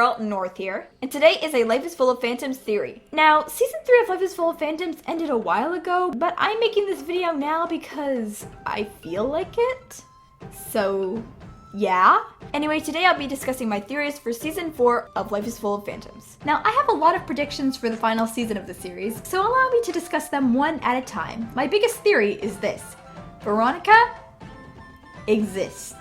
girl, North here, and today is a Life is Full of Phantoms theory. Now, season 3 of Life is Full of Phantoms ended a while ago, but I'm making this video now because I feel like it. So, yeah. Anyway, today I'll be discussing my theories for season 4 of Life is Full of Phantoms. Now, I have a lot of predictions for the final season of the series, so allow me to discuss them one at a time. My biggest theory is this: Veronica exists.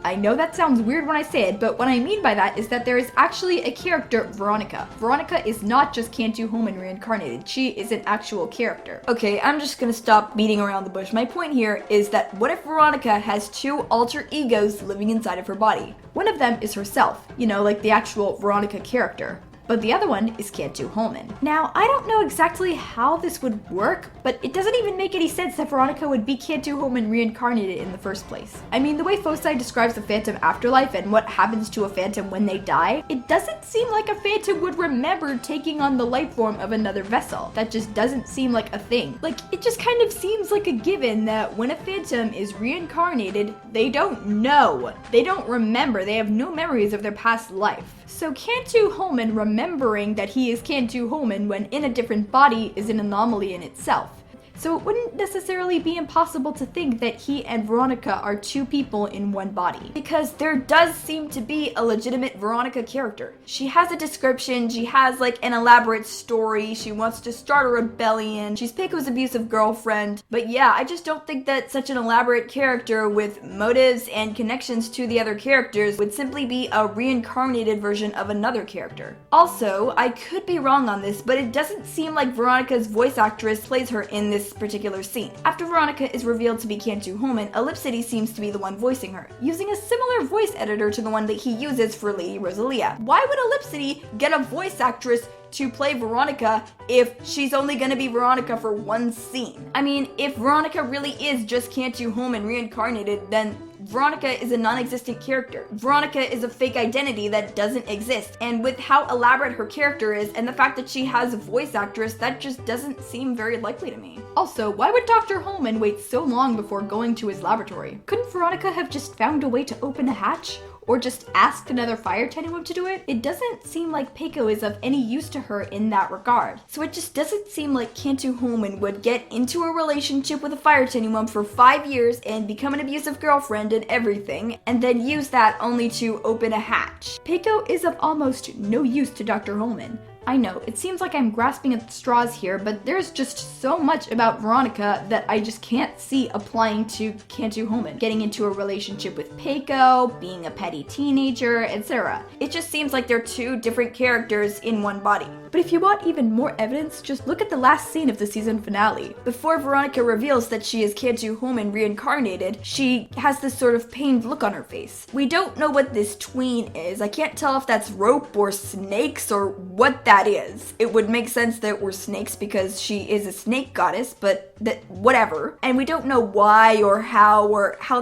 I know that sounds weird when I say it, but what I mean by that is that there is actually a character, Veronica. Veronica is not just Cantu Homan reincarnated, she is an actual character. Okay, I'm just gonna stop beating around the bush. My point here is that what if Veronica has two alter egos living inside of her body? One of them is herself, you know, like the actual Veronica character. But the other one is Cantu Homan. Now, I don't know exactly how this would work, but it doesn't even make any sense that Veronica would be Cantu Homan reincarnated in the first place. I mean, the way Foci describes the phantom afterlife and what happens to a phantom when they die, it doesn't seem like a phantom would remember taking on the life form of another vessel. That just doesn't seem like a thing. Like, it just kind of seems like a given that when a phantom is reincarnated, they don't know. They don't remember. They have no memories of their past life. So Cantu Homan remembering that he is Cantu Homan when in a different body is an anomaly in itself. So it wouldn't necessarily be impossible to think that he and Veronica are two people in one body. Because there does seem to be a legitimate Veronica character. She has a description, she has like an elaborate story, she wants to start a rebellion, she's Peiko's abusive girlfriend. But yeah, I just don't think that such an elaborate character with motives and connections to the other characters would simply be a reincarnated version of another character. Also, I could be wrong on this, but it doesn't seem like Veronica's voice actress plays her in this particular scene. After Veronica is revealed to be Cantu Homan, Ellipsity seems to be the one voicing her, using a similar voice editor to the one that he uses for Lady Rosalia. Why would Ellipsity get a voice actress to play Veronica if she's only gonna be Veronica for one scene? I mean, if Veronica really is just Cantu Homan reincarnated, then Veronica is a non-existent character. Veronica is a fake identity that doesn't exist, and with how elaborate her character is and the fact that she has a voice actress, that just doesn't seem very likely to me. Also, why would Dr. Homan wait so long before going to his laboratory? Couldn't Veronica have just found a way to open a hatch? Or just asked another fire tenuum to do it? It doesn't seem like Peiko is of any use to her in that regard. So it just doesn't seem like Cantu Homan would get into a relationship with a fire tenuum for 5 years and become an abusive girlfriend and everything, and then use that only to open a hatch. Peiko is of almost no use to Dr. Homan. I know, it seems like I'm grasping at straws here, but there's just so much about Veronica that I just can't see applying to Cantu Homan. Getting into a relationship with Peiko, being a petty teenager, etc. It just seems like they're two different characters in one body. But if you want even more evidence, just look at the last scene of the season finale. Before Veronica reveals that she is Cantu Homan reincarnated, she has this sort of pained look on her face. We don't know what this tween is. I can't tell if that's rope or snakes or what that is. It would make sense that it were snakes because she is a snake goddess, but that whatever. And we don't know why or how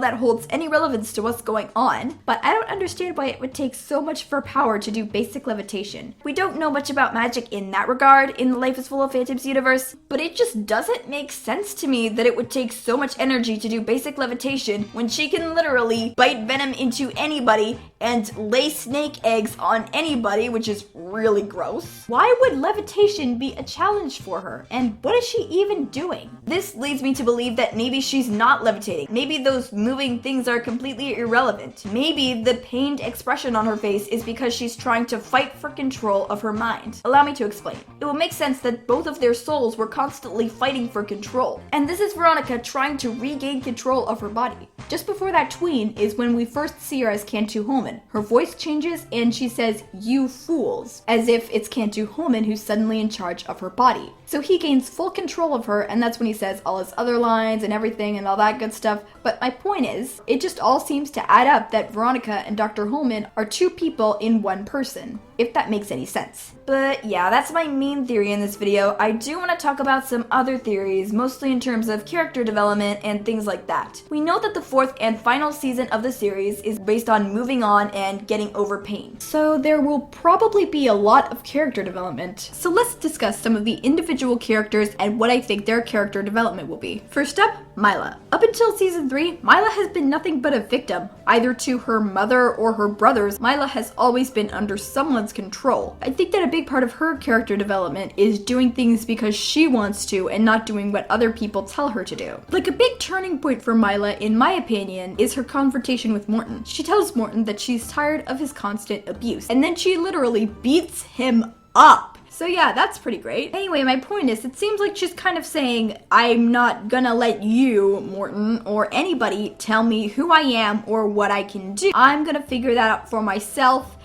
that holds any relevance to what's going on. But I don't understand why it would take so much for power to do basic levitation. We don't know much about magic in that regard in the Life is Full of Phantoms universe, but it just doesn't make sense to me that it would take so much energy to do basic levitation when she can literally bite venom into anybody and lay snake eggs on anybody, which is really gross. Why would levitation be a challenge for her? And what is she even doing? This leads me to believe that maybe she's not levitating. Maybe those moving things are completely irrelevant. Maybe the pained expression on her face is because she's trying to fight for control of her mind. Allow me to explain. It will make sense that both of their souls were constantly fighting for control. And this is Veronica trying to regain control of her body. Just before that tween is when we first see her as Cantu Homan. Her voice changes and she says, "You fools," as if it's Cantu Homan who's suddenly in charge of her body. So he gains full control of her, and that's when he says all his other lines and everything and all that good stuff. But my point is, it just all seems to add up that Veronica and Dr. Homan are two people in one person, if that makes any sense. But yeah, that's my main theory in this video. I do want to talk about some other theories, mostly in terms of character development and things like that. We know that the 4th and final season of the series is based on moving on and getting over pain. So there will probably be a lot of character development. So let's discuss some of the individual characters and what I think their character development will be. First up, Mila. Up until season 3, Mila has been nothing but a victim. Either to her mother or her brothers, Mila has always been under someone's wants control. I think that a big part of her character development is doing things because she wants to and not doing what other people tell her to do. Like, a big turning point for Mila, in my opinion, is her confrontation with Morton. She tells Morton that she's tired of his constant abuse, and then she literally beats him up. So yeah, that's pretty great. Anyway, my point is, it seems like she's kind of saying, I'm not gonna let you, Morton, or anybody tell me who I am or what I can do. I'm gonna figure that out for myself,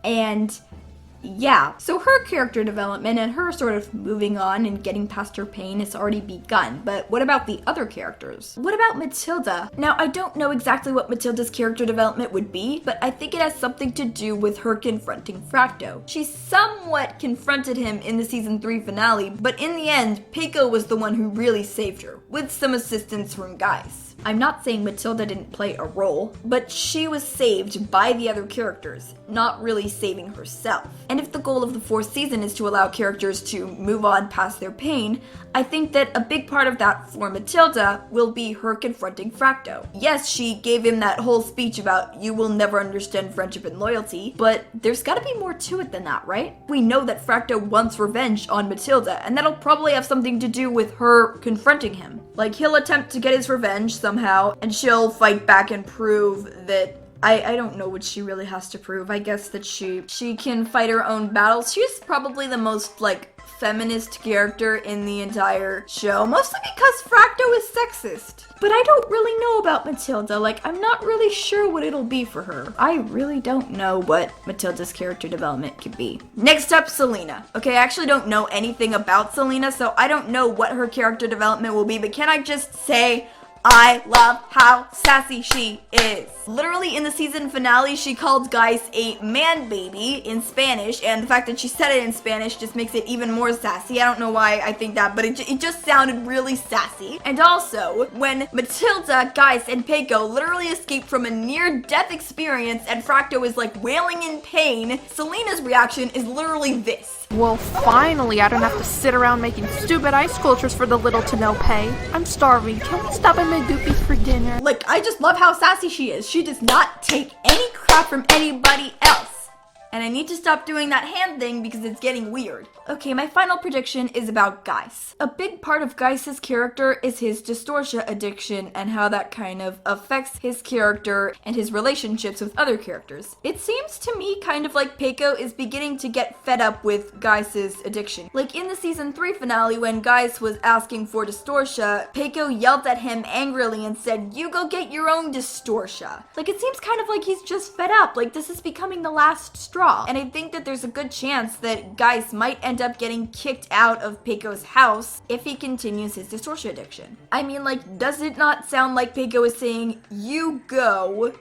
and yeah. So her character development and her sort of moving on and getting past her pain has already begun, but what about the other characters? What about Matilda? Now, I don't know exactly what Matilda's character development would be, but I think it has something to do with her confronting Fracto. She somewhat confronted him in the season 3 finale, but in the end, Peiko was the one who really saved her, with some assistance from Gaius. I'm not saying Matilda didn't play a role, but she was saved by the other characters, not really saving herself. And if the goal of the 4th season is to allow characters to move on past their pain, I think that a big part of that for Matilda will be her confronting Fracto. Yes, she gave him that whole speech about you will never understand friendship and loyalty, but there's gotta be more to it than that, right? We know that Fracto wants revenge on Matilda, and that'll probably have something to do with her confronting him. Like, he'll attempt to get his revenge somehow, and she'll fight back and prove that I don't know what she really has to prove. I guess that she can fight her own battles. She's probably the most, like, feminist character in the entire show, mostly because Fracto is sexist. But I don't really know about Matilda. Like, I'm not really sure what it'll be for her. I really don't know what Matilda's character development could be. Next up, Selena. Okay, I actually don't know anything about Selena, so I don't know what her character development will be, but can I just say, I love how sassy she is. Literally in the season finale, she called Gaius a man baby in Spanish, and the fact that she said it in Spanish just makes it even more sassy. I don't know why I think that, but it just sounded really sassy. And also, when Matilda, Gaius, and Peiko literally escaped from a near-death experience and Fracto is like wailing in pain, Selena's reaction is literally this. Well, finally, I don't have to sit around making stupid ice sculptures for the little to no pay. I'm starving. Can we stop at my Goopy for dinner? Like, I just love how sassy she is. She does not take any crap from anybody else. And I need to stop doing that hand thing because it's getting weird. Okay, my final prediction is about Gaius. A big part of Gaius's character is his dystocia addiction and how that kind of affects his character and his relationships with other characters. It seems to me kind of like Peiko is beginning to get fed up with Gaius's addiction. Like in the season 3 finale when Gaius was asking for dystocia, Peiko yelled at him angrily and said, "You go get your own dystocia." Like, it seems kind of like he's just fed up, like this is becoming the last straw. And I think that there's a good chance that Gaius might end up getting kicked out of Peiko's house if he continues his dystocia addiction. I mean, like, does it not sound like Peiko is saying, you go,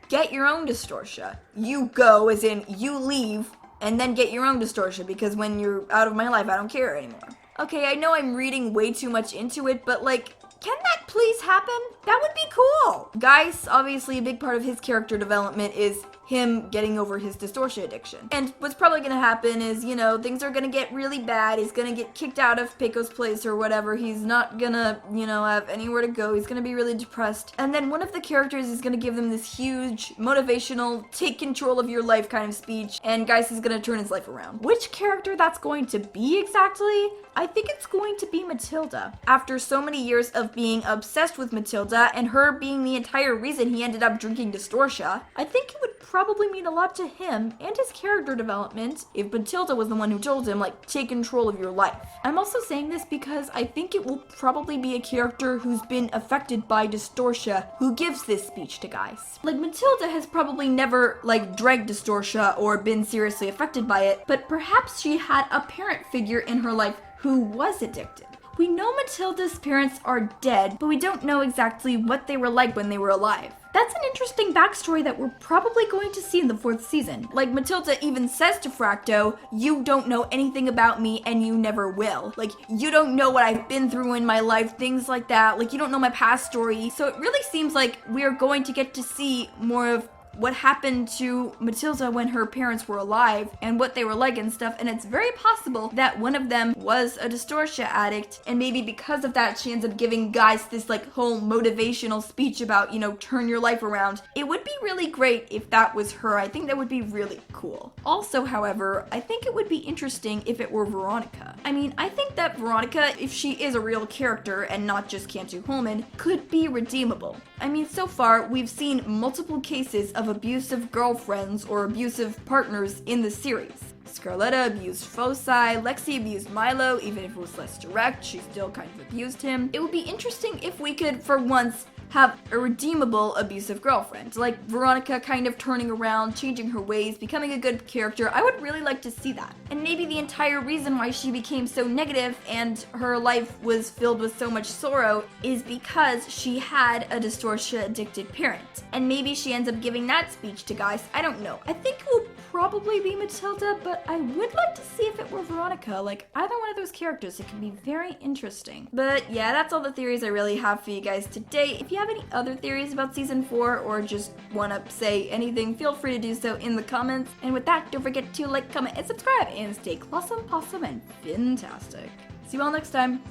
get your own dystocia? You go, as in, you leave, and then get your own dystocia, because when you're out of my life, I don't care anymore. Okay, I know I'm reading way too much into it, but like, can that please happen? That would be cool. Gaius, obviously a big part of his character development is him getting over his dystocia addiction. And what's probably gonna happen is, you know, things are gonna get really bad. He's gonna get kicked out of Peiko's place or whatever. He's not gonna, you know, have anywhere to go. He's gonna be really depressed. And then one of the characters is gonna give them this huge motivational, take control of your life kind of speech, and Gaius is gonna turn his life around. Which character that's going to be exactly? I think it's going to be Matilda. After so many years of being obsessed with Matilda and her being the entire reason he ended up drinking dystocia, I think it would probably mean a lot to him and his character development if Matilda was the one who told him, like, take control of your life. I'm also saying this because I think it will probably be a character who's been affected by dystocia who gives this speech to Gaius. Like, Matilda has probably never, like, drank dystocia or been seriously affected by it, but perhaps she had a parent figure in her life who was addicted. We know Matilda's parents are dead, but we don't know exactly what they were like when they were alive. That's an interesting backstory that we're probably going to see in the 4th season. Like, Matilda even says to Fracto, you don't know anything about me and you never will. Like, you don't know what I've been through in my life, things like that. Like, you don't know my past story. So it really seems like we're going to get to see more of what happened to Matilda when her parents were alive and what they were like and stuff, and it's very possible that one of them was a Distortia addict, and maybe because of that she ends up giving guys this like whole motivational speech about, you know, turn your life around. It would be really great if that was her. I think that would be really cool. Also, however, I think it would be interesting if it were Veronica. I mean, I think that Veronica, if she is a real character and not just Cantu Holman, could be redeemable. I mean, so far, we've seen multiple cases of abusive girlfriends or abusive partners in the series. Scarletta abused Foci, Lexi abused Milo, even if it was less direct, she still kind of abused him. It would be interesting if we could, for once, have a redeemable abusive girlfriend. Like Veronica kind of turning around, changing her ways, becoming a good character. I would really like to see that. And maybe the entire reason why she became so negative and her life was filled with so much sorrow is because she had a Distortia addicted parent. And maybe she ends up giving that speech to guys. I don't know. I think it will probably be Matilda, but I would like to see if it were Veronica. Like either one of those characters. It can be very interesting. But yeah, that's all the theories I really have for you guys today. If you have any other theories about season 4 or just want to say anything, feel free to do so in the comments. And with that, don't forget to like, comment, and subscribe, and stay clawsome, possum, and fantastic. See you all next time.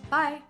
Bye!